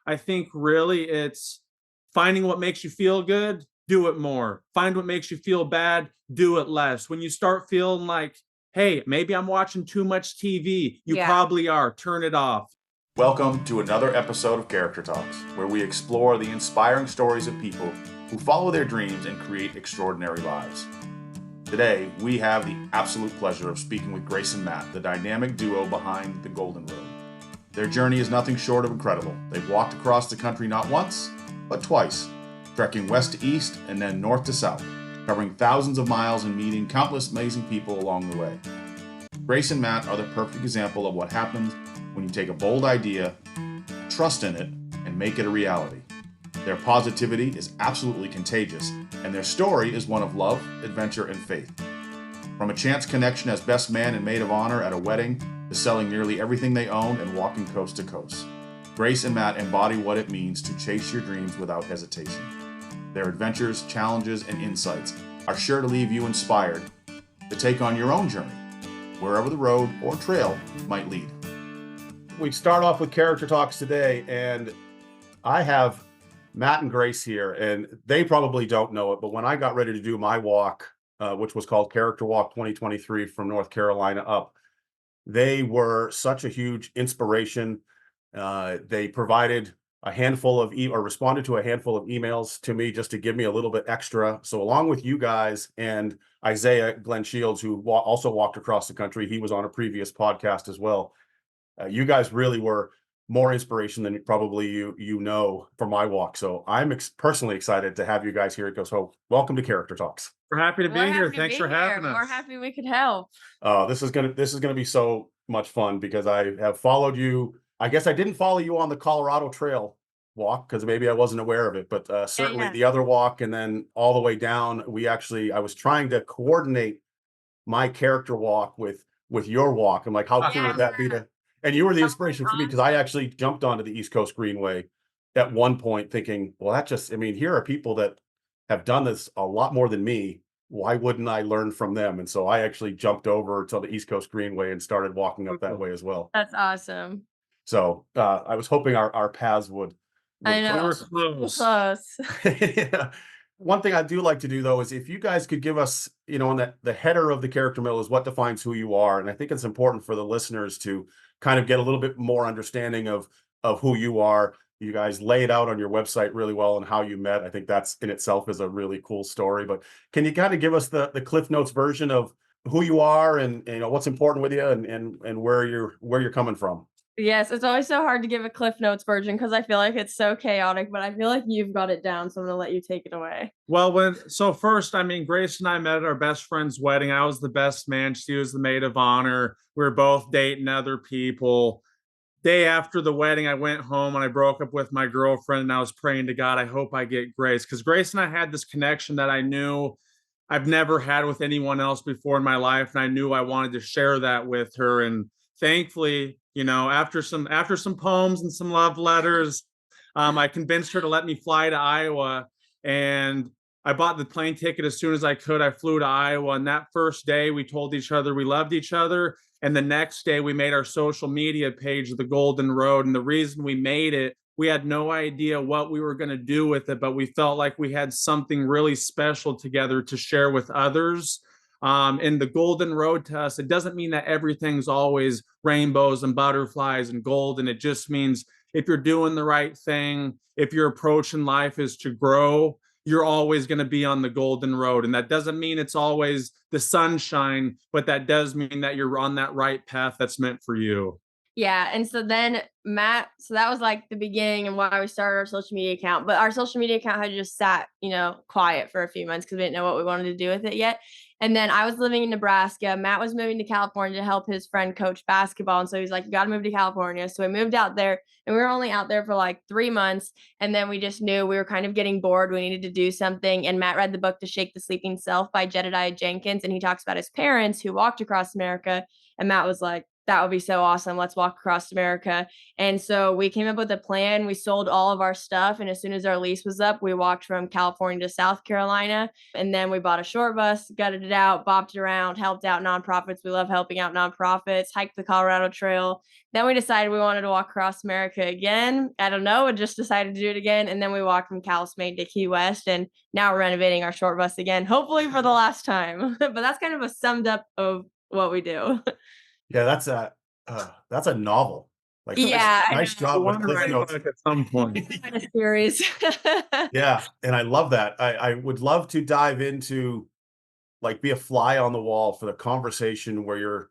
I think really it's finding what makes you feel good, do it more. Find what makes you feel bad, do it less. When you start feeling like, hey, maybe I'm watching too much TV, you Yeah. probably are. Turn it off. Welcome to another episode of Character Talks, where we explore the inspiring stories of people who follow their dreams and create extraordinary lives. Today, we have the absolute pleasure of speaking with Grace and Matt, the dynamic duo behind the Golden Road. Their journey is nothing short of incredible. They've walked across the country not once, but twice, trekking west to east and then north to south, covering thousands of miles and meeting countless amazing people along the way. Grace and Matt are the perfect example of what happens when you take a bold idea, trust in it, and make it a reality. Their positivity is absolutely contagious, and their story is one of love, adventure, and faith. From a chance connection as best man and maid of honor at a wedding, to selling nearly everything they own and walking coast to coast, Grace and Matt embody what it means to chase your dreams without hesitation. Their adventures, challenges, and insights are sure to leave you inspired to take on your own journey, wherever the road or trail might lead. We start off with Character Talks today, and I have Matt and Grace here, and they probably don't know it, but when I got ready to do my walk, which was called Character Walk 2023 from North Carolina up, they were such a huge inspiration. They provided a handful of or responded to a handful of emails to me just to give me a little bit extra. So along with you guys and Isaiah Glenn Shields, who also walked across the country, he was on a previous podcast as well. You guys really were more inspiration than probably you know for my walk. So I'm personally excited to have you guys here. So welcome to Character Talks. We're happy to be We're here. happy to Thanks be for having here. us. We're happy we could help. This is gonna be so much fun because I have followed you. I guess I didn't follow you on the Colorado Trail walk because maybe I wasn't aware of it, but certainly Yeah. the other walk and then all the way down. I was trying to coordinate my character walk with your walk. I'm like, how cool would that be to? And you were the inspiration for me because I actually jumped onto the East Coast Greenway at one point thinking, well, here are people that have done this a lot more than me. Why wouldn't I learn from them? And so I actually jumped over to the East Coast Greenway and started walking up that way as well. That's awesome. So I was hoping our paths would I know. cross. Close. Yeah. One thing I do like to do though is if you guys could give us, on the header of the character mill is what defines who you are, and I think it's important for the listeners to kind of get a little bit more understanding of who you are. You guys lay it out on your website really well and how you met. I think that's in itself is a really cool story. But can you kind of give us the Cliff Notes version of who you are and what's important with you and where you're coming from? Yes, it's always so hard to give a Cliff Notes version because I feel like it's so chaotic, but I feel like you've got it down, so I'm gonna let you take it away. Well, first, Grace and I met at our best friend's wedding. I was the best man. She was the maid of honor. We were both dating other people. Day after the wedding, I went home and I broke up with my girlfriend and I was praying to God, I hope I get Grace. Because Grace and I had this connection that I knew I've never had with anyone else before in my life. And I knew I wanted to share that with her. And thankfully, after some poems and some love letters, I convinced her to let me fly to Iowa. And I bought the plane ticket as soon as I could. I flew to Iowa. And that first day, we told each other we loved each other. And the next day, we made our social media page, The Golden Road. And the reason we made it, we had no idea what we were going to do with it, but we felt like we had something really special together to share with others. And the Golden Road to us, it doesn't mean that everything's always rainbows and butterflies and gold. And it just means if you're doing the right thing, if your approach in life is to grow, you're always going to be on the golden road. And that doesn't mean it's always the sunshine, but that does mean that you're on that right path that's meant for you. Yeah. And so then Matt, so that was like the beginning and why we started our social media account. But our social media account had just sat, quiet for a few months because we didn't know what we wanted to do with it yet. And then I was living in Nebraska. Matt was moving to California to help his friend coach basketball. And so he's like, you got to move to California. So we moved out there and we were only out there for like 3 months. And then we just knew we were kind of getting bored. We needed to do something. And Matt read the book To Shake the Sleeping Self by Jedediah Jenkins. And he talks about his parents who walked across America. And Matt was like, that would be so awesome. Let's walk across America. And so we came up with a plan. We sold all of our stuff. And as soon as our lease was up, we walked from California to South Carolina. And then we bought a short bus, gutted it out, bopped it around, helped out nonprofits. We love helping out nonprofits, hiked the Colorado Trail. Then we decided we wanted to walk across America again. I don't know, we just decided to do it again. And then we walked from California Maine to Key West. And now we're renovating our short bus again, hopefully for the last time. But that's kind of a summed up of what we do. Yeah, that's a novel. Like, Yeah, I nice know. I job with want to Cliff write a Notes. book at some point. Kind of series. Yeah, and I love that. I would love to dive into, like, be a fly on the wall for the conversation where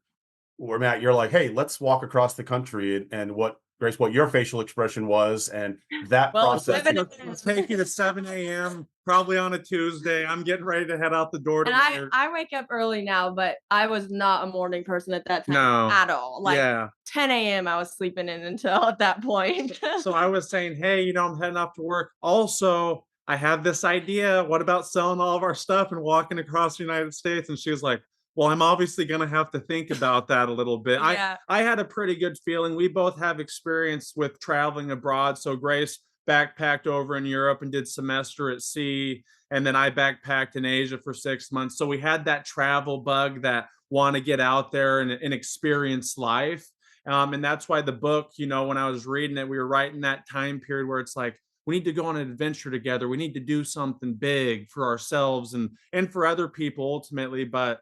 Matt, you're like, "Hey, let's walk across the country," and what Grace, what your facial expression was, and that Well, process. It's taking at 7 a.m., probably on a Tuesday. I'm getting ready to head out the door to And work. I wake up early now, but I was not a morning person at that time No. at all. Like Yeah. 10 a.m. I was sleeping in until at that point. So I was saying, hey, I'm heading off to work. Also, I have this idea. What about selling all of our stuff and walking across the United States? And she was like, well, I'm obviously going to have to think about that a little bit. Yeah. I had a pretty good feeling. We both have experience with traveling abroad. So Grace backpacked over in Europe and did semester at sea. And then I backpacked in Asia for 6 months. So we had that travel bug, that want to get out there and experience life. And that's why the book, when I was reading it, we were right in that time period where it's like, we need to go on an adventure together. We need to do something big for ourselves and for other people ultimately. But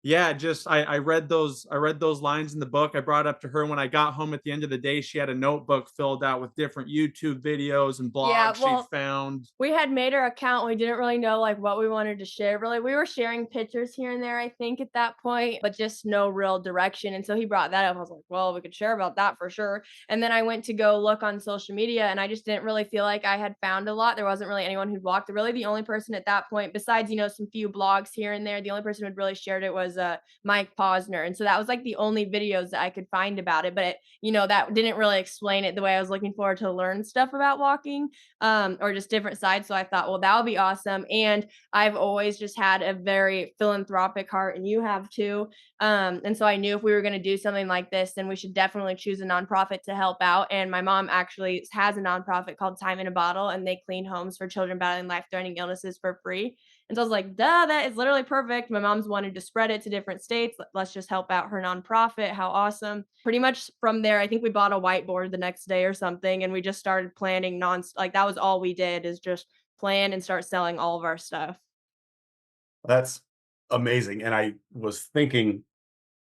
yeah, just I read those lines in the book. I brought it up to her when I got home at the end of the day. She had a notebook filled out with different YouTube videos and Yeah, blogs well, she found. we had made our account. We didn't really know like what we wanted to share. Really, we were sharing pictures here and there, I think, at that point, but just no real direction. And so he brought that up. I was like, well, we could share about that for sure. And then I went to go look on social media, and I just didn't really feel like I had found a lot. There wasn't really anyone who'd walked. Really, the only person at that point, besides some few blogs here and there, the only person who'd really shared it was Mike Posner. And so that was like the only videos that I could find about it. But that didn't really explain it the way I was looking forward to learn stuff about walking, or just different sides. So I thought, well, that would be awesome. And I've always just had a very philanthropic heart, and you have too. And so I knew if we were going to do something like this, then we should definitely choose a nonprofit to help out. And my mom actually has a nonprofit called Time in a Bottle, and they clean homes for children battling life-threatening illnesses for free. And so I was like, duh, that is literally perfect. My mom's wanted to spread it to different states. Let's just help out her nonprofit. How awesome. Pretty much from there, I think we bought a whiteboard the next day or something, and we just started planning like that was all we did, is just plan and start selling all of our stuff. That's amazing. And I was thinking,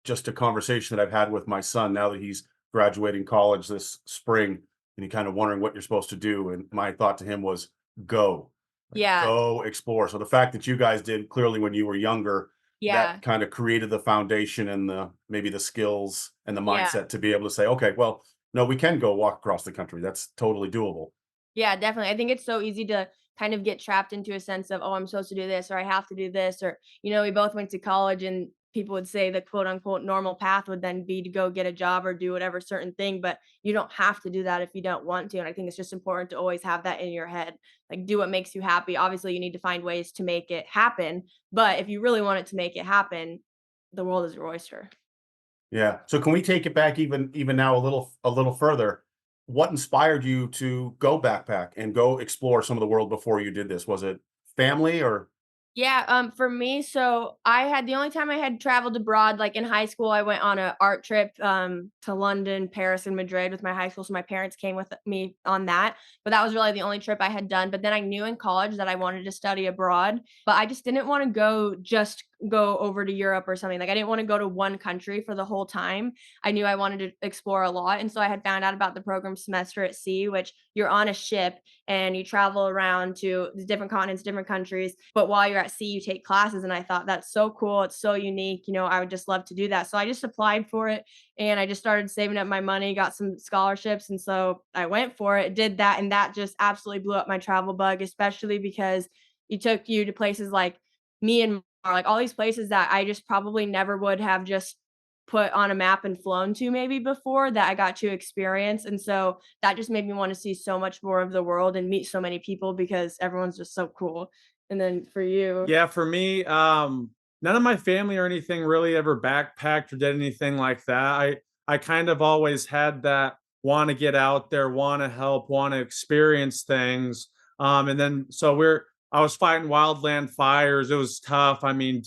just a conversation that I've had with my son now that he's graduating college this spring, and he kind of wondering what you're supposed to do. And my thought to him was, go, like, Yeah. go explore. So the fact that you guys did clearly when you were younger, Yeah. that kind of created the foundation and maybe the skills and the Yeah. mindset to be able to say, okay, well, no, we can go walk across the country. That's totally doable. Yeah, definitely. I think it's so easy to kind of get trapped into a sense of, oh, I'm supposed to do this, or I have to do this, or, we both went to college, and people would say the quote unquote normal path would then be to go get a job or do whatever certain thing, but you don't have to do that if you don't want to. And I think it's just important to always have that in your head. Like, do what makes you happy. Obviously, you need to find ways to make it happen, but if you really want it to make it happen, the world is your oyster. Yeah. So can we take it back even now a little further? What inspired you to go backpack and go explore some of the world before you did this? Was it family or Yeah, for me, so the only time I had traveled abroad, like in high school, I went on a art trip to London, Paris, and Madrid with my high school. So my parents came with me on that. But that was really the only trip I had done. But then I knew in college that I wanted to study abroad, but I just didn't want to go over to Europe or something. Like I didn't want to go to one country for the whole time. I knew I wanted to explore a lot. And so I had found out about the program Semester at Sea, which you're on a ship and you travel around to the different continents, different countries. But while you're at sea, you take classes. And I thought that's so cool. It's so unique. I would just love to do that. So I just applied for it, and I just started saving up my money, got some scholarships. And so I went for it, did that. And that just absolutely blew up my travel bug, especially because it took you to places like Myanmar, like all these places that I just probably never would have just put on a map and flown to maybe before, that I got to experience. And so that just made me want to see so much more of the world and meet so many people because everyone's just so cool. And then for you. Yeah, for me, none of my family or anything really ever backpacked or did anything like that. I kind of always had that want to get out there, want to help, want to experience things. And then so I was fighting wildland fires. It was tough. I mean,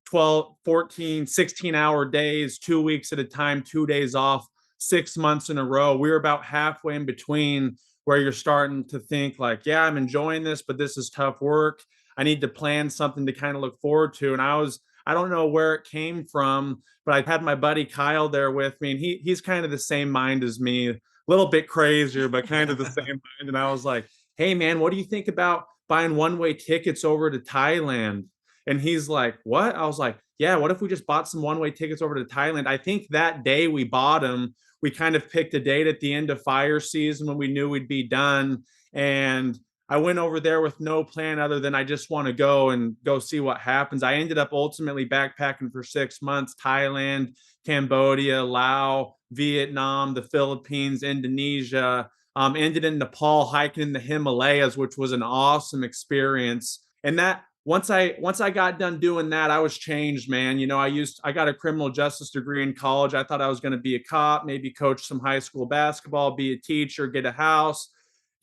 12, 14, 16-hour days, 2 weeks at a time, 2 days off, 6 months in a row. We were about halfway in between where you're starting to think like, yeah, I'm enjoying this, but this is tough work. I need to plan something to kind of look forward to. And I don't know where it came from, but I had my buddy Kyle there with me, and he's kind of the same mind as me, a little bit crazier, but kind of the same mind. And I was like, hey man, what do you think about buying one-way tickets over to Thailand? And he's like, what? I was like, yeah, what if we just bought some one-way tickets over to Thailand? I think that day we bought them, we kind of picked a date at the end of fire season when we knew we'd be done. And I went over there with no plan other than I just want to go and go see what happens. I ended up ultimately backpacking for 6 months, Thailand, Cambodia, Laos, Vietnam, the Philippines, Indonesia, ended in Nepal, hiking in the Himalayas, which was an awesome experience. And that once I got done doing that, I was changed, man. You know, I got a criminal justice degree in college. I thought I was going to be a cop, maybe coach some high school basketball, be a teacher, get a house,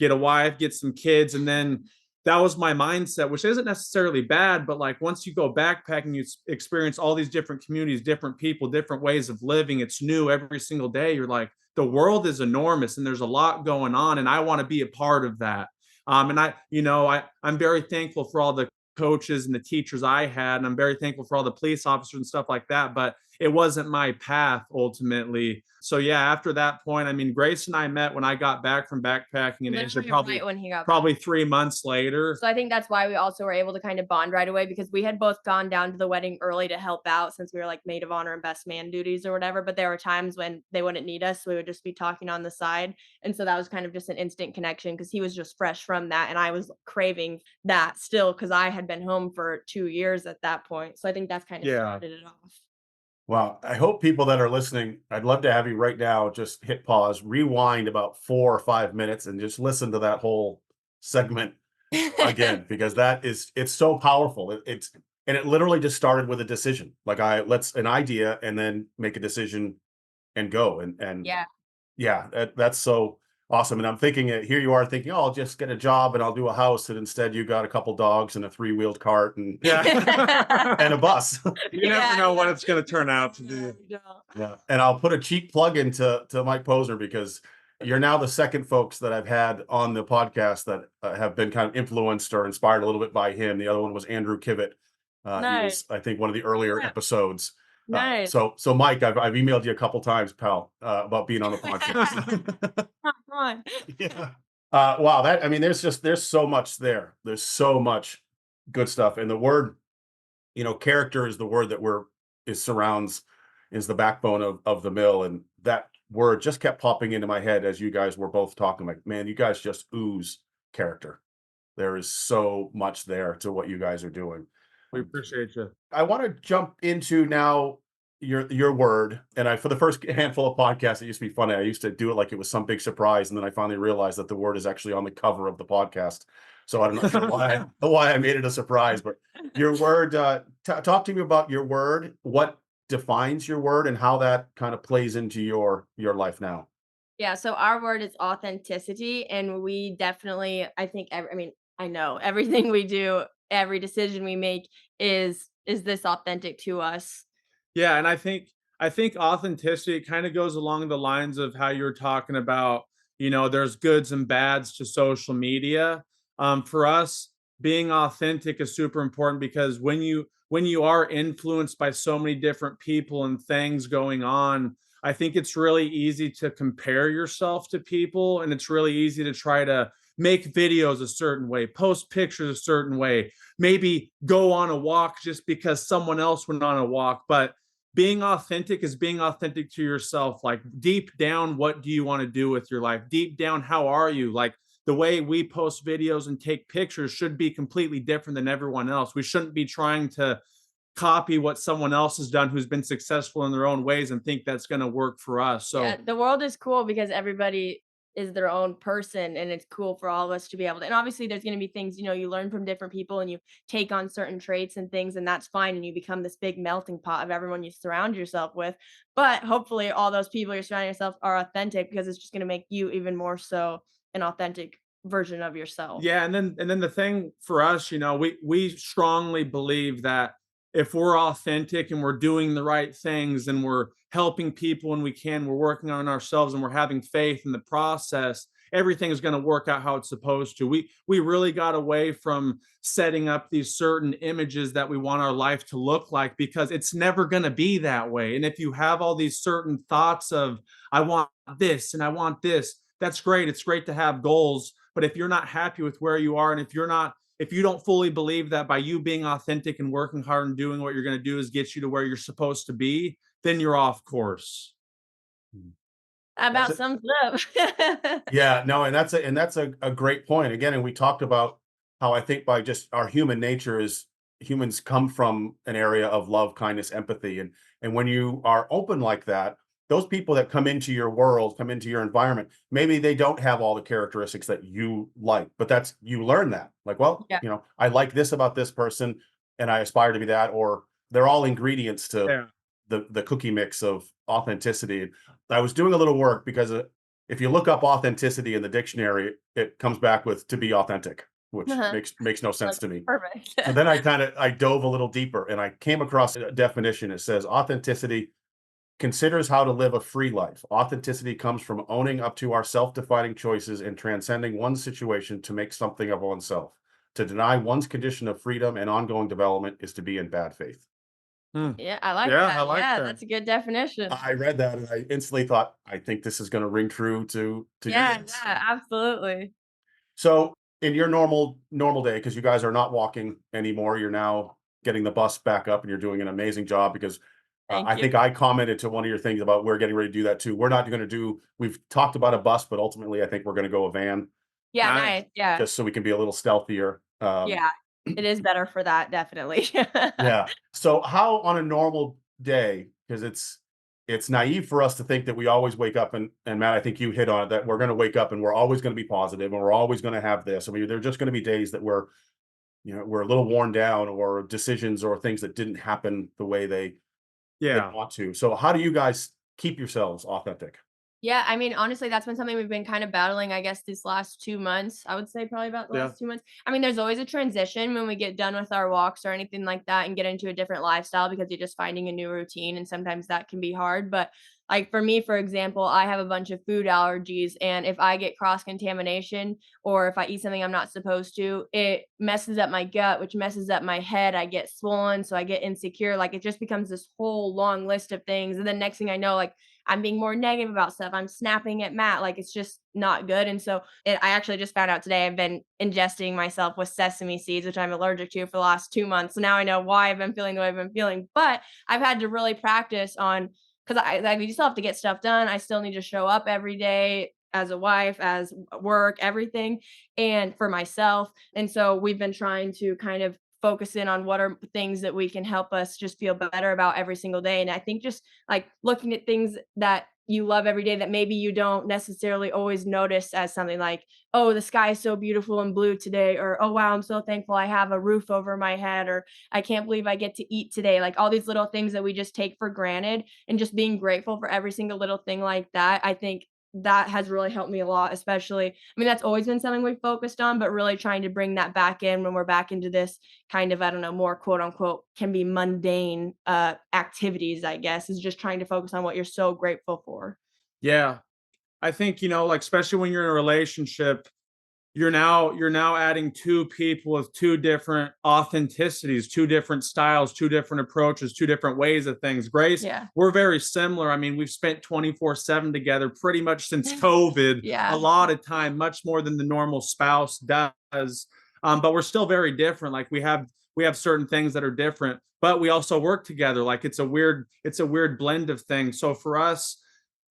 get a wife, get some kids. And then that was my mindset, which isn't necessarily bad, but like once you go backpacking, you experience all these different communities, different people, different ways of living. It's new every single day. You're like, the world is enormous and there's a lot going on, and I want to be a part of that. And I'm very thankful for all the coaches and the teachers I had, and I'm very thankful for all the police officers and stuff like that. But it wasn't my path ultimately. So yeah, after that point, I mean, Grace and I met when I got back from backpacking in Asia, Literally right when he got back. probably 3 months later. So I think that's why we also were able to kind of bond right away, because we had both gone down to the wedding early to help out since we were like maid of honor and best man duties or whatever. But there were times when they wouldn't need us, so we would just be talking on the side. And so that was kind of just an instant connection because he was just fresh from that. And I was craving that still because I had been home for 2 years at that point. So I think that's kind of Yeah. started it off. Well, I hope people that are listening, I'd love to have you right now just hit pause, rewind about 4 or 5 minutes, and just listen to that whole segment again, because it's so powerful. It literally just started with a decision. Like let's an idea and then make a decision and go. And Yeah. yeah, that's so awesome. And I'm thinking, here you are thinking, oh, I'll just get a job and I'll do a house. And instead you got a couple dogs and a 3-wheeled cart and Yeah. and a bus. You never know what it's going to turn out to be. Yeah. And I'll put a cheap plug into Mike Posner, because you're now the second folks that I've had on the podcast that have been kind of influenced or inspired a little bit by him. The other one was Andrew Kivett. He Nice. was, I think, one of the earlier episodes. Nice. So Mike, I've emailed you a couple times, pal, about being on the podcast. Come on. Yeah. Wow. I mean, there's so much there. There's so much good stuff. And the word, character is the word that is the backbone of the mill. And that word just kept popping into my head as you guys were both talking. Like, man, you guys just ooze character. There is so much there to what you guys are doing. We appreciate you. I want to jump into now your word. And for the first handful of podcasts, it used to be funny. I used to do it like it was some big surprise, and then I finally realized that the word is actually on the cover of the podcast. So I don't know why I made it a surprise. But your word, talk to me about your word. What defines your word and how that kind of plays into your life now? Yeah, so our word is authenticity, and we definitely, I know everything we do, every decision we make is this authentic to us. Yeah, and I think authenticity kind of goes along the lines of how you're talking about, there's goods and bads to social media. For us, being authentic is super important because when you are influenced by so many different people and things going on, I think it's really easy to compare yourself to people, and it's really easy to try to make videos a certain way, post pictures a certain way, maybe go on a walk just because someone else went on a walk. But being authentic is being authentic to yourself. Like deep down, what do you want to do with your life? Deep down, how are you? Like the way we post videos and take pictures should be completely different than everyone else. We shouldn't be trying to copy what someone else has done who's been successful in their own ways and think that's going to work for us. So Yeah, the world is cool because everybody is their own person, and it's cool for all of us to be able to, and obviously there's going to be things, you learn from different people and you take on certain traits and things, and that's fine, and you become this big melting pot of everyone you surround yourself with. But hopefully all those people you're surrounding yourself are authentic, because it's just going to make you even more so an authentic version of yourself. Yeah, and then the thing for us, we strongly believe that if we're authentic and we're doing the right things and we're helping people when we can, we're working on ourselves and we're having faith in the process, everything is going to work out how it's supposed to. We really got away from setting up these certain images that we want our life to look like, because it's never going to be that way. And if you have all these certain thoughts of I want this and I want this, that's great. It's great to have goals, but if you're not happy with where you are, and if you don't fully believe that by you being authentic and working hard and doing what you're going to do is get you to where you're supposed to be, then you're off course. That That's about it. sums it up. Yeah, no, and that's a great point. Again, and we talked about how I think by just our human nature is humans come from an area of love, kindness, empathy. And when you are open like that, those people that come into your world, come into your environment, maybe they don't have all the characteristics that you like, but that's you learn that. Like, well, Yeah. I like this about this person and I aspire to be that, or they're all ingredients to Yeah. the cookie mix of authenticity. I was doing a little work because if you look up authenticity in the dictionary, it comes back with to be authentic, which Uh-huh. makes no sense to me. Perfect. So then I dove a little deeper and I came across a definition. It says authenticity considers how to live a free life. Authenticity comes from owning up to our self-defining choices and transcending one's situation to make something of oneself. To deny one's condition of freedom and ongoing development is to be in bad faith. Hmm. Yeah, I like Yeah, that. I like Yeah, that. that's a good definition. I read that and I instantly thought, I think this is going to ring true to your Yeah, guys. yeah, absolutely. So in your normal day, because you guys are not walking anymore, you're now getting the bus back up, and you're doing an amazing job. Because Thank I you. think I commented to one of your things about we're getting ready to do that too. We're not going to do. We've talked about a bus, but ultimately, I think we're going to go a van Yeah, Nice. nice. Yeah. just so we can be a little stealthier. Yeah. It is better for that, definitely. Yeah. So how on a normal day, because it's naive for us to think that we always wake up and Matt, I think you hit on it, that we're going to wake up and we're always going to be positive and we're always going to have this. I mean, there are just going to be days that we're a little worn down, or decisions or things that didn't happen the way they Yeah. want to. So how do you guys keep yourselves authentic? Yeah, I mean, honestly, that's been something we've been kind of battling, I guess, these last 2 months. I would say probably about the Yeah. last 2 months. I mean, there's always a transition when we get done with our walks or anything like that and get into a different lifestyle, because you're just finding a new routine, and sometimes that can be hard. But like for me, for example, I have a bunch of food allergies, and if I get cross contamination or if I eat something I'm not supposed to, it messes up my gut, which messes up my head. I get swollen, so I get insecure. Like it just becomes this whole long list of things. And then next thing I know, like I'm being more negative about stuff. I'm snapping at Matt. Like it's just not good. And so I actually just found out today I've been ingesting myself with sesame seeds, which I'm allergic to for the last 2 months. So now I know why I've been feeling the way I've been feeling. But I've had to really practice on, because you still have to get stuff done. I still need to show up every day as a wife, as work, everything, and for myself. And so we've been trying to kind of focus in on what are things that we can help us just feel better about every single day. And I think just like looking at things that you love every day that maybe you don't necessarily always notice, as something like, oh, the sky is so beautiful and blue today, or oh wow, I'm so thankful I have a roof over my head, or I can't believe I get to eat today. Like all these little things that we just take for granted, and just being grateful for every single little thing like that. I think that has really helped me a lot, especially, I mean, that's always been something we've focused on, but really trying to bring that back in when we're back into this kind of, I don't know, more quote unquote can be mundane activities, I guess, is just trying to focus on what you're so grateful for. Yeah. I think, like especially when you're in a relationship, you're now adding two people with two different authenticities, two different styles, two different approaches, two different ways of things. Grace, Yeah. we're very similar. I mean, we've spent 24/7 together pretty much since COVID. Yeah. A lot of time, much more than the normal spouse does. But we're still very different. Like we have certain things that are different, but we also work together. Like it's a weird blend of things. So for us,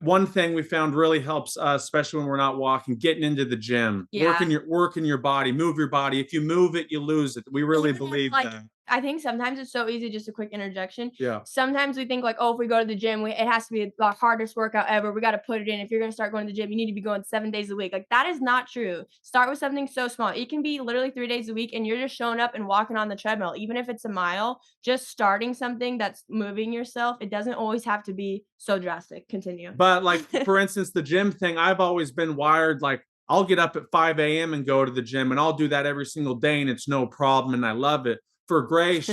one thing we found really helps us, especially when we're not walking, getting into the gym, Yeah. working your body, move your body. If you move it, you lose it. We really Even if, believe like, that. I think sometimes it's so easy, just a quick interjection. Yeah. Sometimes we think like, oh, if we go to the gym, it has to be the hardest workout ever. We got to put it in. If you're going to start going to the gym, you need to be going 7 days a week. Like that is not true. Start with something so small. It can be literally 3 days a week and you're just showing up and walking on the treadmill. Even if it's a mile, just starting something that's moving yourself. It doesn't always have to be so drastic. Continue. But like, for instance, the gym thing, I've always been wired like, I'll get up at 5 a.m. and go to the gym, and I'll do that every single day, and it's no problem, and I love it. For Grace,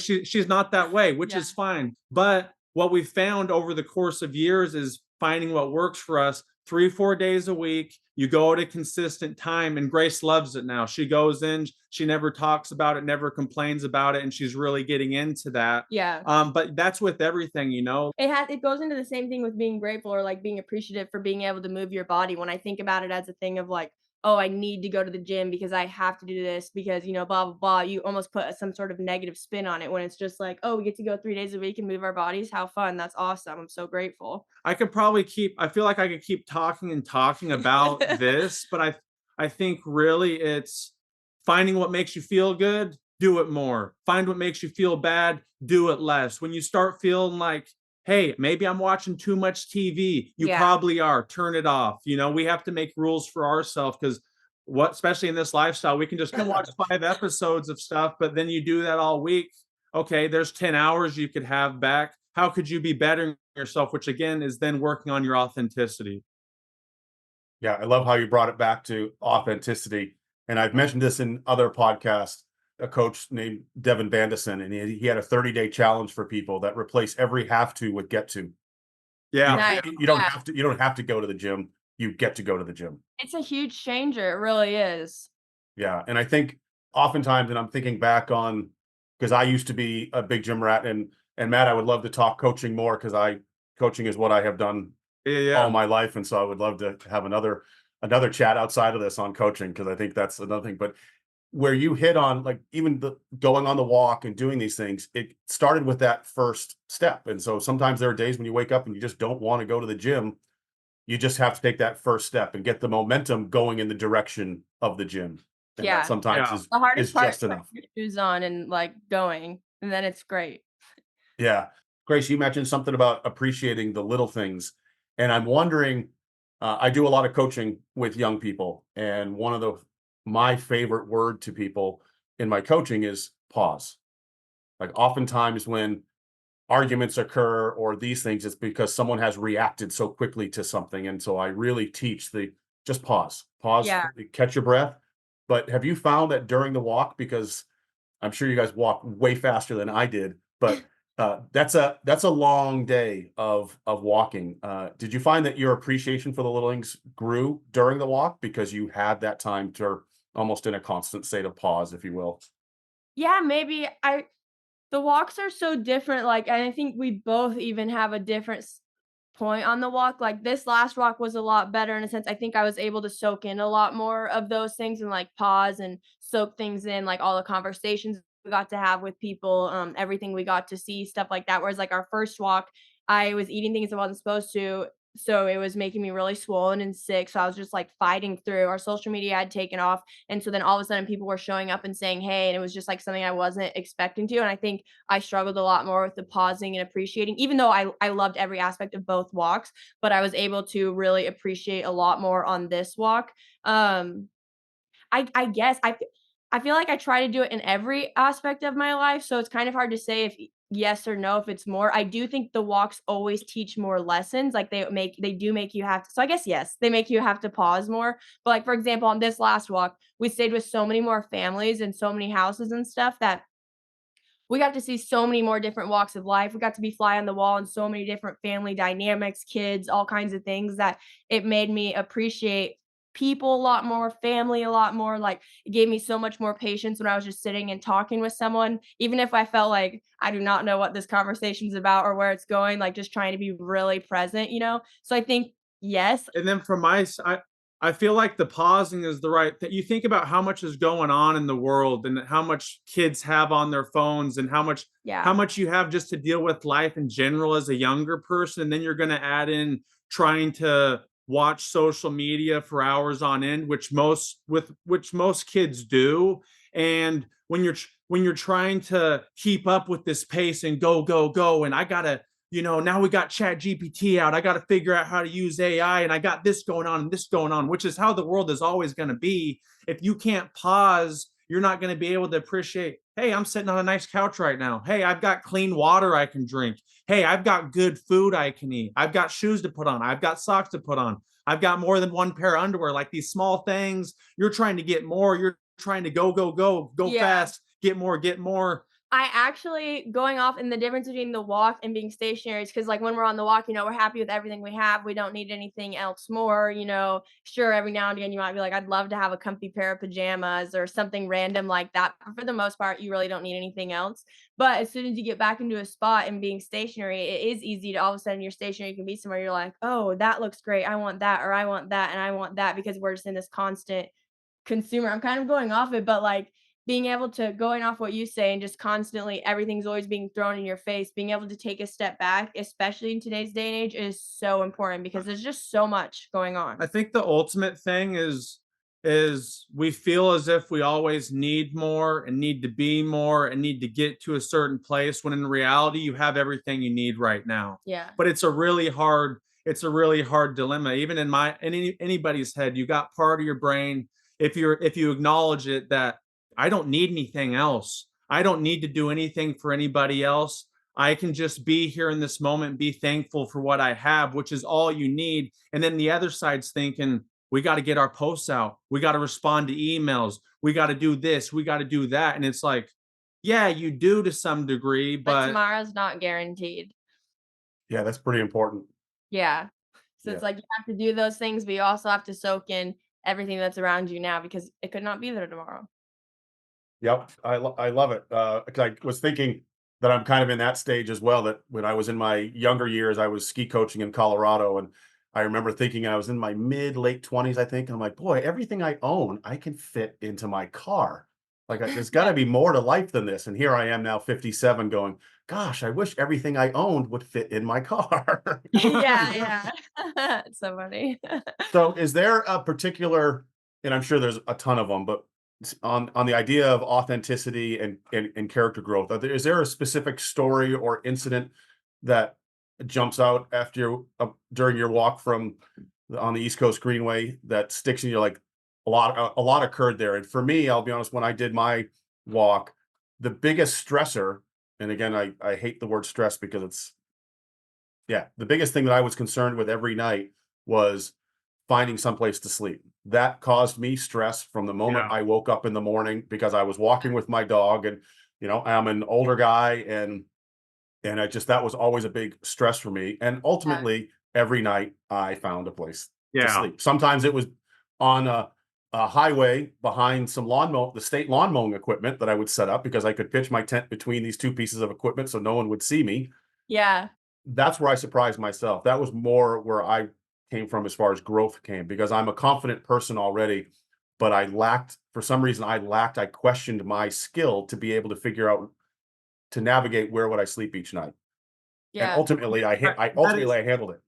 she's not that way, which is fine. But what we've found over the course of years is finding what works for us. 3-4 days a week, you go at a consistent time, and Grace loves it now. She goes in, she never talks about it, never complains about it, and she's really getting into that. Yeah. But that's with everything, you know. It goes into the same thing with being grateful or like being appreciative for being able to move your body. When I think about it as a thing of like, oh, I need to go to the gym because I have to do this because, blah, blah, blah. You almost put some sort of negative spin on it when it's just like, oh, we get to go 3 days a week and move our bodies. How fun. That's awesome. I'm so grateful. I feel like I could keep talking and talking about this, but I think really it's finding what makes you feel good, do it more. Find what makes you feel bad, do it less. When you start feeling like, hey, maybe I'm watching too much TV, you probably are. Turn it off. We have to make rules for ourselves because especially in this lifestyle, we can just go watch 5 episodes of stuff, but then you do that all week. Okay, there's 10 hours you could have back. How could you be bettering yourself? Which again is then working on your authenticity. Yeah, I love how you brought it back to authenticity. And I've mentioned this in other podcasts. A coach named Devin Bandison, and he had a 30-day challenge for people that replace every have to with get to. Yeah. Nice. You don't have to. You don't have to go to the gym. You get to go to the gym. It's a huge changer. It really is. Yeah, and I think oftentimes, and I'm thinking back on because I used to be a big gym rat, and Matt, I would love to talk coaching more because coaching is what I have done all my life, and so I would love to have another chat outside of this on coaching because I think that's another thing. But where you hit on like even the going on the walk and doing these things, it started with that first step. And so sometimes there are days when you wake up and you just don't want to go to the gym. You just have to take that first step and get the momentum going in the direction of the gym. And that sometimes the hardest part just is enough. putting your shoes on and like going, and then it's great. Yeah. Grace, you mentioned something about appreciating the little things. And I'm wondering, I do a lot of coaching with young people. And one of my favorite word to people in my coaching is pause. Like oftentimes when arguments occur or these things, it's because someone has reacted so quickly to something. And so I really teach just pause, catch your breath. But have you found that during the walk, because I'm sure you guys walk way faster than I did, but that's a long day of walking. Did you find that your appreciation for the little things grew during the walk because you had that time to almost in a constant state of pause, if you will? Yeah, maybe the walks are so different. Like, and I think we both even have a different point on the walk. Like this last walk was a lot better in a sense. I think I was able to soak in a lot more of those things and like pause and soak things in, like all the conversations we got to have with people, everything we got to see, stuff like that. Whereas like our first walk, I was eating things I wasn't supposed to. So it was making me really swollen and sick. So I was just like fighting through. Our social media had taken off. And so then all of a sudden people were showing up and saying, hey, and it was just like something I wasn't expecting to. And I think I struggled a lot more with the pausing and appreciating, even though I loved every aspect of both walks, but I was able to really appreciate a lot more on this walk. I guess I feel like I try to do it in every aspect of my life, so it's kind of hard to say if yes or no if it's more. I do think the walks always teach more lessons, like they do make you have to, so I guess yes, they make you have to pause more. But like for example, on this last walk, we stayed with so many more families and so many houses and stuff that we got to see so many more different walks of life. We got to be fly on the wall in so many different family dynamics, kids, all kinds of things that it made me appreciate people a lot more, family a lot more. Like it gave me so much more patience when I was just sitting and talking with someone, even if I felt like I do not know what this conversation's about or where it's going, like just trying to be really present. So I think yes. And then from I feel like the pausing is the right that you think about how much is going on in the world and how much kids have on their phones and how much you have just to deal with life in general as a younger person. And then you're going to add in trying to watch social media for hours on end, which most kids do. And when when you're trying to keep up with this pace and go, go, go. And I gotta, now we got Chat GPT out. I got to figure out how to use AI, and I got this going on and this going on, which is how the world is always going to be. If you can't pause, you're not going to be able to appreciate, hey, I'm sitting on a nice couch right now. Hey, I've got clean water I can drink. Hey, I've got good food I can eat. I've got shoes to put on. I've got socks to put on. I've got more than one pair of underwear. Like these small things, you're trying to get more. You're trying to go, go, go, go Yeah. fast, get more, get more. I actually, going off in the difference between the walk and being stationary is because, like, when we're on the walk, we're happy with everything we have. We don't need anything else more, Sure, every now and again, you might be like, I'd love to have a comfy pair of pajamas or something random like that. But for the most part, you really don't need anything else. But as soon as you get back into a spot and being stationary, it is easy to all of a sudden you're stationary. You can be somewhere, you're like, oh, that looks great. I want that, or I want that, and I want that, because we're just in this constant consumer. I'm kind of going off it, but like being able to, going off what you say, and just constantly everything's always being thrown in your face, being able to take a step back, especially in today's day and age, is so important because there's just so much going on. I think the ultimate thing is we feel as if we always need more and need to be more and need to get to a certain place, when in reality you have everything you need right now. Yeah. But it's a really hard dilemma. Even in anybody's head, you got part of your brain, if you acknowledge it, that I don't need anything else. I don't need to do anything for anybody else. I can just be here in this moment, be thankful for what I have, which is all you need. And then the other side's thinking, we got to get our posts out. We got to respond to emails. We got to do this. We got to do that. And it's like, yeah, you do to some degree, But but tomorrow's not guaranteed. Yeah, that's pretty important. Yeah. So Yeah. it's like you have to do those things, but you also have to soak in everything that's around you now because it could not be there tomorrow. Yep, I love it. 'Cause I was thinking that I'm kind of in that stage as well. That when I was in my younger years, I was ski coaching in Colorado, and I remember thinking I was in my late 20s, I think. And I'm like, boy, everything I own, I can fit into my car. Like, there's got to be more to life than this. And here I am now, 57, going, gosh, I wish everything I owned would fit in my car. Yeah. It's so funny. So, is there a particular, and I'm sure there's a ton of them, but on the idea of authenticity and character growth, is there a specific story or incident that jumps out after during your walk from on the East Coast Greenway that sticks in you? Like a lot occurred there, and for me, I'll be honest, when I did my walk, the biggest stressor, and again, I hate the word stress because it's, yeah, the biggest thing that I was concerned with every night was finding someplace to sleep. That caused me stress from the moment yeah, I woke up in the morning, because I was walking with my dog, and I'm an older guy, and I just, that was always a big stress for me. And Yeah. ultimately every night I found a place to yeah. sleep. Sometimes it was on a highway behind some the state lawn mowing equipment that I would set up, because I could pitch my tent between these two pieces of equipment so no one would see me. Yeah. That's where I surprised myself. That was more where I came from as far as growth came, because I'm a confident person already, but for some reason, I questioned my skill to be able to figure out, to navigate where would I sleep each night. And Yeah. ultimately, That is, I handled it.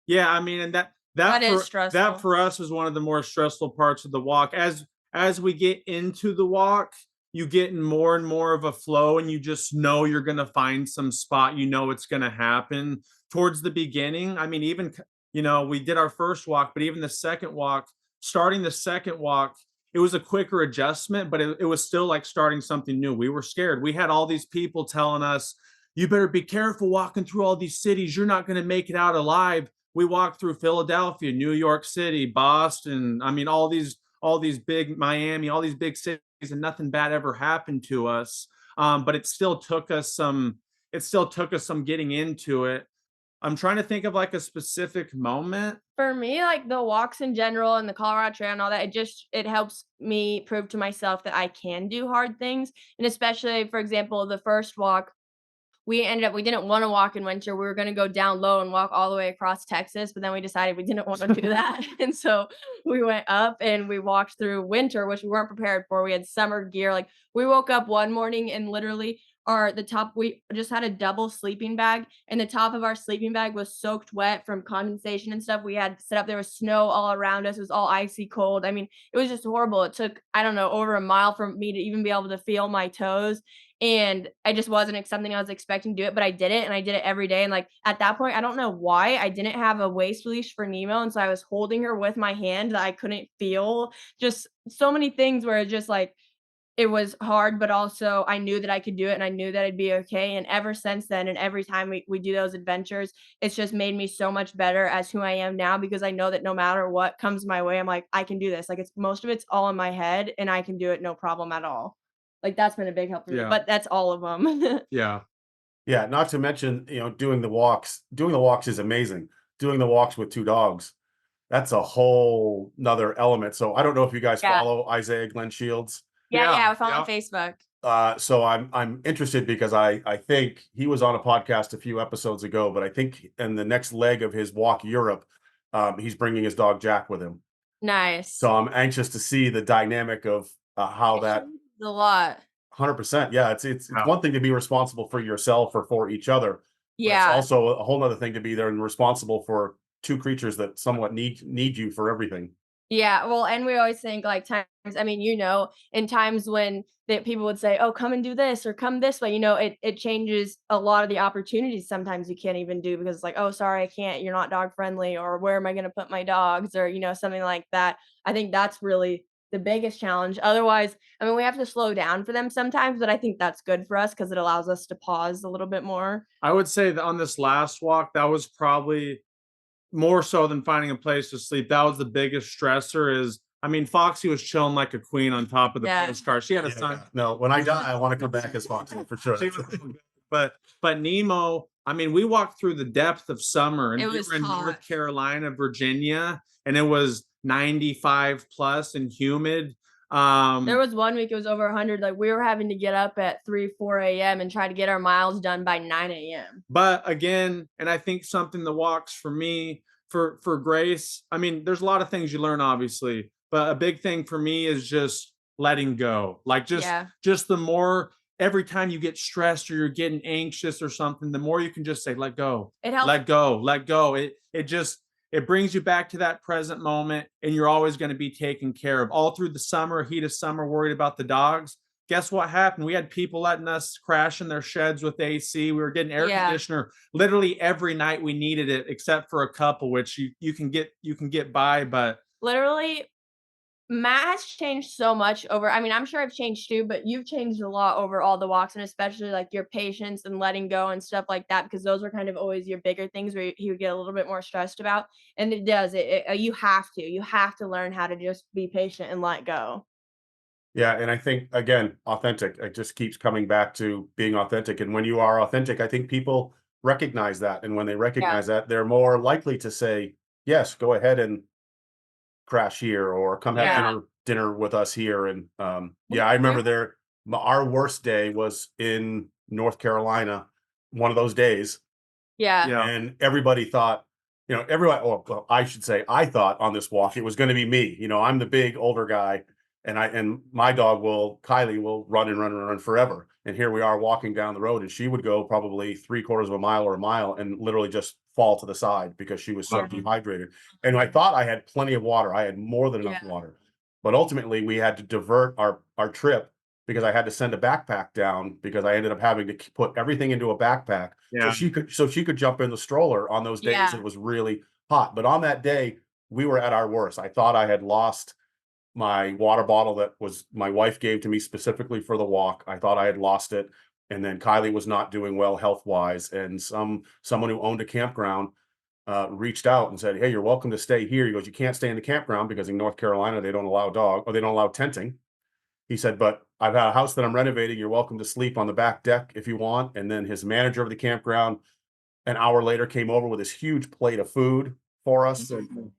yeah, I mean, and that That that is for stressful. us was one of the more stressful parts of the walk. As we get into the walk, you get in more and more of a flow, and you just know you're gonna find some spot. You know it's gonna happen. Towards the beginning, I mean, even we did our first walk, but even the second walk, starting the second walk, it was a quicker adjustment, but it was still like starting something new. We were scared. We had all these people telling us, you better be careful walking through all these cities. You're not going to make it out alive. We walked through Philadelphia, New York City, Boston. I mean, all these big Miami, all these big cities, and nothing bad ever happened to us. But it still took us some. It still took us some getting into it. I'm trying to think of like a specific moment. For me, like the walks in general and the Colorado Trail and all that, it helps me prove to myself that I can do hard things. And especially, for example, the first walk, we didn't want to walk in winter. We were going to go down low and walk all the way across Texas, but then we decided we didn't want to do that. And so we went up and we walked through winter, which we weren't prepared for. We had summer gear. Like we woke up one morning and literally the top, we just had a double sleeping bag, and the top of our sleeping bag was soaked wet from condensation and stuff. We had set up, there was snow all around us. It was all icy cold. I mean, it was just horrible. It took, I don't know, over a mile for me to even be able to feel my toes. And I just wasn't something I was expecting to do it, but I did it and I did it every day. And like at that point, I don't know why I didn't have a waist leash for Nemo. And so I was holding her with my hand that I couldn't feel. Just so many things where it's just like, it was hard, but also I knew that I could do it and I knew that I'd be okay. And ever since then, and every time we do those adventures, it's just made me so much better as who I am now because I know that no matter what comes my way, I'm like, I can do this. Like it's most of it's all in my head and I can do it no problem at all. Like that's been a big help for me, Yeah. but that's all of them. Yeah. Yeah, not to mention, doing the walks. Doing the walks is amazing. Doing the walks with 2 dogs, that's a whole 'nother element. So I don't know if you guys Yeah. follow Isaiah Glenn Shields. Yeah, I found Yeah. on Facebook. So I'm interested because I think he was on a podcast a few episodes ago, but I think in the next leg of his walk Europe, he's bringing his dog Jack with him. Nice. So I'm anxious to see the dynamic of how that It's a lot. 100%. Yeah, it's Yeah. one thing to be responsible for yourself or for each other, but it's Yeah. also a whole nother thing to be there and responsible for 2 creatures that somewhat need you for everything. Yeah, well, and we always think like times, I mean, in times when that people would say, "Oh, come and do this or come this way," it changes a lot of the opportunities sometimes you can't even do because it's like, "Oh, sorry, I can't. You're not dog friendly," or "Where am I going to put my dogs?" or something like that. I think that's really the biggest challenge. Otherwise, I mean, we have to slow down for them sometimes, but I think that's good for us because it allows us to pause a little bit more. I would say that on this last walk, that was probably more so than finding a place to sleep. That was the biggest stressor is, I mean, Foxy was chilling like a queen on top of the Yeah. postcard. She had a Yeah, son. yeah. No, when I die, I want to come back as Foxy for sure. She was but Nemo, I mean, we walked through the depth of summer and It we was were in hot. North Carolina, Virginia, and it was 95 plus and humid. There was one week it was over 100, like, we were having to get up at 3, 4 AM and try to get our miles done by 9 AM. But again, and I think something that walks for me, for Grace, I mean, there's a lot of things you learn, obviously, but a big thing for me is just letting go. Like Yeah. just the more every time you get stressed or you're getting anxious or something, the more you can just say, let go, It helps. let go, let go. It brings you back to that present moment, and you're always going to be taken care of. All through the summer, heat of summer, worried about the dogs. Guess what happened? We had people letting us crash in their sheds with AC. We were getting air Yeah. conditioner literally every night we needed it, except for a couple, which you can get by. But Literally, Matt has changed so much over, I mean, I'm sure I've changed too, but you've changed a lot over all the walks, and especially, like, your patience and letting go and stuff like that, because those were kind of always your bigger things where he would get a little bit more stressed about, and it does, you have to learn how to just be patient and let go. Yeah, and I think again, authentic. It just keeps coming back to being authentic. And when you are authentic, I think people recognize that. And when they Yeah. recognize that, they're more likely to say, yes, go ahead and crash here or come have Yeah. dinner with us here. And yeah, I remember our worst day was in North Carolina, one of those days. Yeah. yeah, And everybody thought, everyone, well, I should say, I thought on this walk, it was going to be me. I'm the big older guy and my dog Kylie will run and run and run forever. And here we are walking down the road and she would go probably 3/4 of a mile or a mile and literally just fall to the side because she was so Yeah. dehydrated. And I thought I had plenty of water. I had more than enough Yeah. water, but ultimately we had to divert our trip because I had to send a backpack down because I ended up having to put everything into a backpack yeah. so she could jump in the stroller on those days Yeah. it was really hot. But on that day, we were at our worst. I thought I had lost my water bottle that was my wife gave to me specifically for the walk. I thought I had lost it. And then Kylie was not doing well health-wise. And someone who owned a campground reached out and said, "Hey, you're welcome to stay here." He goes, "You can't stay in the campground because in North Carolina, they don't allow tenting." He said, "But I've had a house that I'm renovating. You're welcome to sleep on the back deck if you want." And then his manager of the campground an hour later came over with this huge plate of food for us. And,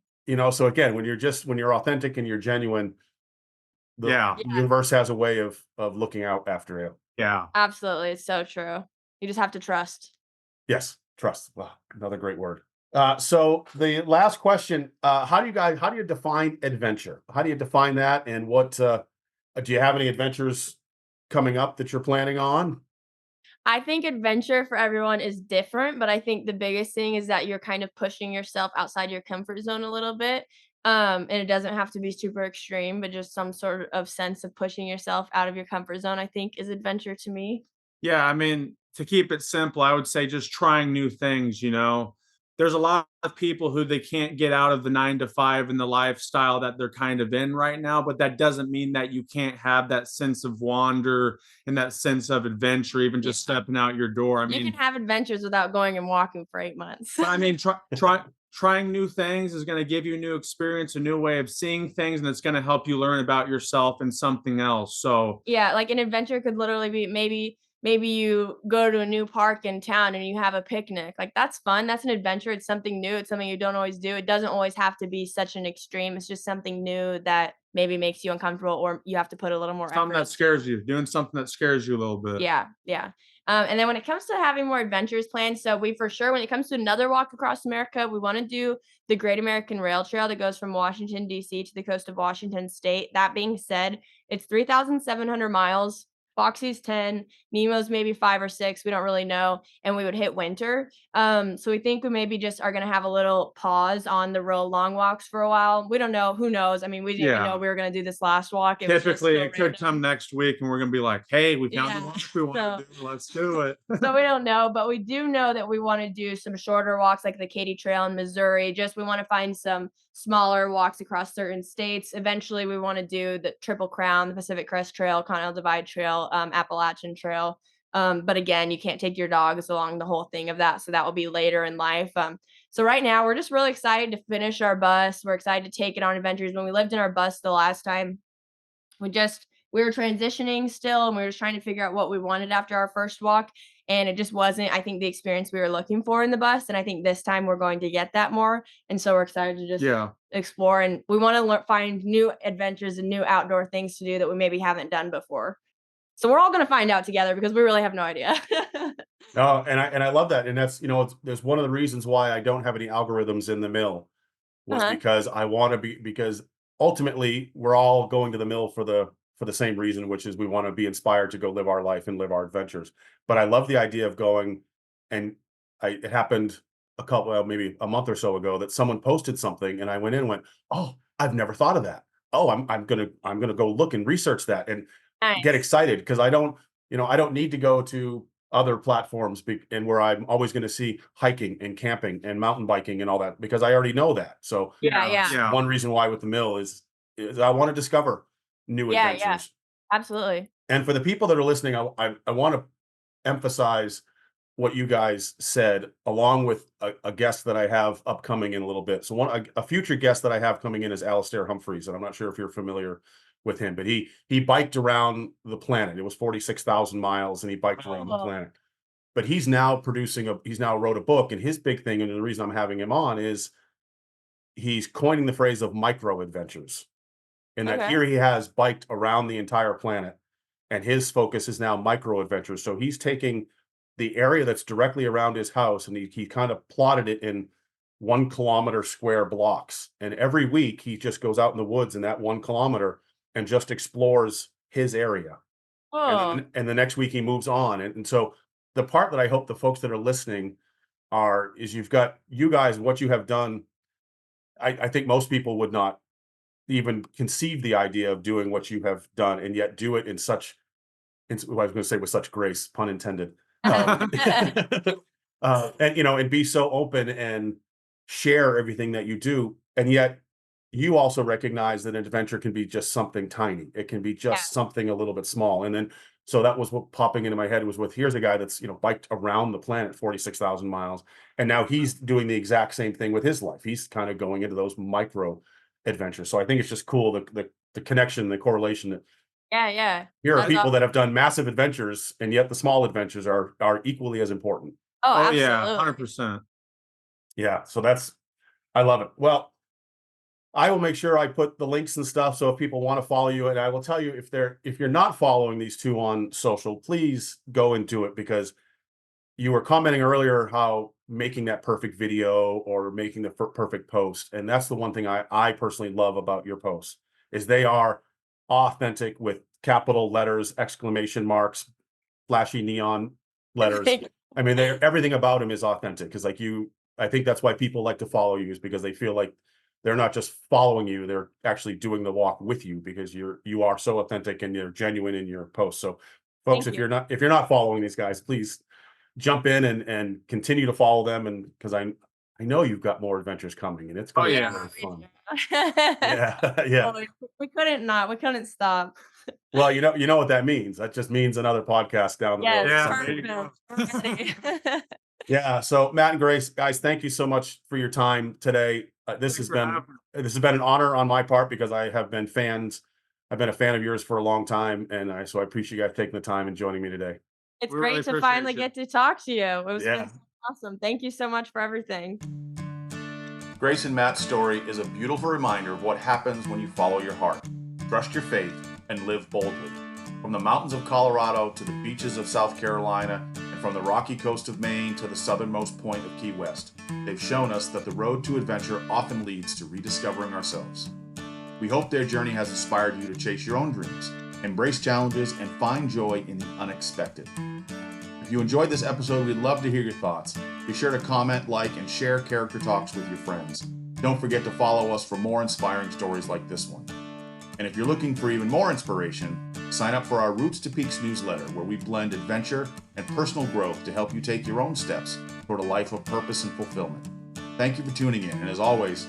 so again, when you're authentic and you're genuine, the Yeah. universe has a way of looking out after you. Yeah. Absolutely, it's so true. You just have to trust. Yes, trust. Wow, another great word. So the last question, how do you define adventure? How do you define that? And what do you have any adventures coming up that you're planning on? I think adventure for everyone is different, but I think the biggest thing is that you're kind of pushing yourself outside your comfort zone a little bit. And it doesn't have to be super extreme, but just some sort of sense of pushing yourself out of your comfort zone, I think is adventure to me. Yeah, I mean, to keep it simple, I would say just trying new things, you know? There's a lot of people who they can't get out of the 9 to 5 and the lifestyle that they're kind of in right now, but that doesn't mean that you can't have that sense of wonder and that sense of adventure, even Yeah. just stepping out your door. I You can mean, have adventures without going and walking for 8 months. but I mean, trying new things is going to give you a new experience, a new way of seeing things, and it's going to help you learn about yourself and something else. So, Yeah, like an adventure could literally be maybe you go to a new park in town and you have a picnic. Like that's fun. That's an adventure. It's something new. It's something you don't always do. It doesn't always have to be such an extreme. It's just something new that maybe makes you uncomfortable or you have to put a little more something effort that scares you, doing something that scares you a little bit. yeah, yeah. And then when it comes to having more adventures planned, so we for sure, when it comes to another walk across America, we want to do the Great American Rail Trail that goes from Washington, D.C. to the coast of Washington State. That being said, it's 3,700 miles. Foxy's 10, Nemo's maybe 5 or 6. We don't really know. And we would hit winter. So we think we maybe just are going to have a little pause on the real long walks for a while. We don't know. Who knows? I mean, we didn't even know Yeah. we were going to do this last walk. It was just Typically, so it could come random. next week, and we're gonna be like, "Hey, we found the Yeah. walk we want So to do. Let's do it." so we don't know, but we do know that we want to do some shorter walks like the Katy Trail in Missouri. Just we want to find some smaller walks across certain states. Eventually, we want to do the Triple Crown, the Pacific Crest Trail, Continental Divide Trail, Appalachian Trail. But again, you can't take your dogs along the whole thing of that, so that will be later in life. So right now, we're just really excited to finish our bus. We're excited to take it on adventures. When we lived in our bus the last time, we were transitioning still and we were just trying to figure out what we wanted after our first walk, and it just wasn't, I think, the experience we were looking for in the bus, and I think this time we're going to get that more, and so we're excited to just Yeah. explore, and we want to find new adventures and new outdoor things to do that we maybe haven't done before. So we're all going to find out together because we really have no idea. No, and I love that, and that's there's one of the reasons why I don't have any algorithms in the mill was Uh-huh. because I want to be because ultimately we're all going to the mill for the same reason, which is we want to be inspired to go live our life and live our adventures. But I love the idea of going, and it happened well, maybe a month or so ago that someone posted something, and I went in and went, oh, I've never thought of that. Oh, I'm gonna go look and research that and get Nice. excited because I don't need to go to other platforms and where I'm always going to see hiking and camping and mountain biking and all that because I already know that. So Yeah, Yeah, yeah. yeah. one reason why with the mill is I want to discover new Yeah, yeah. adventures. Absolutely. And for the people that are listening, I want to emphasize what you guys said, along with a guest that I have upcoming in a little bit. So a future guest that I have coming in is Alistair Humphreys, and I'm not sure if you're familiar with him, but he biked around the planet. It was 46,000 miles, and he biked around the Oh, planet. But he's now he's now wrote a book, and his big thing, and the reason I'm having him on is he's coining the phrase of micro adventures, and that okay. here he has biked around the entire planet, and his focus is now micro adventures. So he's taking the area that's directly around his house, and he kind of plotted it in 1 kilometer square blocks. And every week he just goes out in the woods in that 1 kilometer and just explores his area. And Oh, then the next week he moves on. And so the part that I hope the folks that are listening is you've got you guys, what you have done. I think most people would not even conceive the idea of doing what you have done, and yet do it in such, well, I was going to say with such grace, pun intended. Um, and and be so open and share everything that you do, and yet you also recognize that an adventure can be just something tiny. It can be yeah. just something a little bit small. And then so that was what popping into my head was with here's a guy that's biked around the planet 46,000 miles, and now he's doing the exact same thing with his life. He's kind of going into those micro adventures. So I think it's just cool the connection, the correlation that Yeah, yeah. here are That's people that awesome. have done massive adventures, and yet the small adventures are equally as important. Oh, Oh yeah, absolutely. 100%. Yeah, so I love it. Well, I will make sure I put the links and stuff so if people want to follow you, and I will tell you if you're not following these two on social, please go and do it because you were commenting earlier how making that perfect video or making the perfect post, and that's the one thing I personally love about your posts is they are authentic with capital letters, exclamation marks, flashy neon letters. Thank you. I mean, everything about him is authentic. Because like I think that's why people like to follow you, is because they feel like they're not just following you, they're actually doing the walk with you, because you are so authentic and you're genuine in your posts. So folks, Thank if you. you're not following these guys, please jump in and continue to follow them. And because I know you've got more adventures coming, and it's going to yeah. be really fun. Yeah. Yeah. Yeah. Well, we couldn't stop. Well, you know what that means. That just means another podcast down the road. Yes, Yeah, there you go. perfect. We're ready. Yeah. So Matt and Grace, guys, thank you so much for your time today. This has Thanks for having me. been an honor on my part, because I have been fans. I've been a fan of yours for a long time, and so I appreciate you guys taking the time and joining me today. It's We great really to appreciate finally you. get to talk to you. It was Yeah. been awesome. Thank you so much for everything. Grace and Matt's story is a beautiful reminder of what happens when you follow your heart, trust your faith, and live boldly. From the mountains of Colorado to the beaches of South Carolina, and from the rocky coast of Maine to the southernmost point of Key West, they've shown us that the road to adventure often leads to rediscovering ourselves. We hope their journey has inspired you to chase your own dreams, embrace challenges, and find joy in the unexpected. If you enjoyed this episode, we'd love to hear your thoughts. Be sure to comment, like, and share Character Talks with your friends. Don't forget to follow us for more inspiring stories like this one. And if you're looking for even more inspiration, sign up for our Roots to Peaks newsletter, where we blend adventure and personal growth to help you take your own steps toward a life of purpose and fulfillment. Thank you for tuning in, and as always,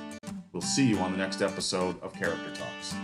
we'll see you on the next episode of Character Talks.